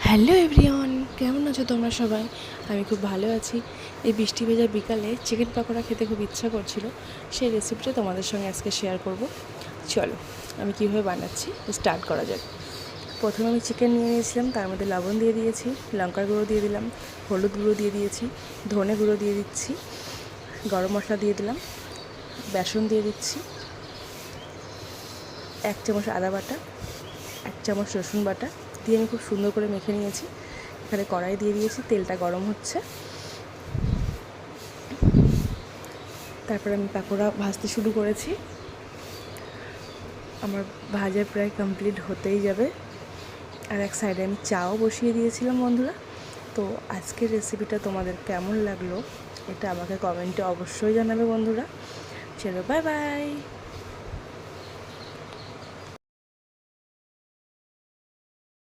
Hello everyone, কেমন আছো তোমরা সবাই? আমি খুব ভালো আছি। এই বৃষ্টি ভেজা বিকালে চিকেন পকোড়া খেতে খুব ইচ্ছা করছিল, সেই রেসিপিটা তোমাদের সঙ্গে আজকে শেয়ার করব। চলো আমি কীভাবে বানাচ্ছি স্টার্ট করা যাক। প্রথমে আমি চিকেন নিয়ে নিয়েছিলাম, তার মধ্যে লবণ দিয়ে দিয়েছি, লঙ্কার গুঁড়ো দিয়ে দিলাম, হলুদ গুঁড়ো দিয়ে দিয়েছি, ধনে গুঁড়ো দিয়ে দিচ্ছি, গরম মশলা দিয়ে দিলাম, বেসন দিয়ে দিচ্ছি, 1 চামচ আদা বাটা, 1 চামচ রসুন বাটা দিয়ে আমি খুব সুন্দর করে মেখে নিয়েছি। এখানে কড়াই দিয়ে দিয়েছি, তেলটা গরম হচ্ছে। তারপর আমি পকোড়া ভাজতে শুরু করেছি। আমার ভাজা প্রায় কমপ্লিট হতেই যাবে। আর এক সাইডে আমি চাও বসিয়ে দিয়েছিলাম বন্ধুরা। তো আজকের রেসিপিটা তোমাদের কেমন লাগলো এটা আমাকে কমেন্টে অবশ্যই জানাবে বন্ধুরা। চলো বাই বাই।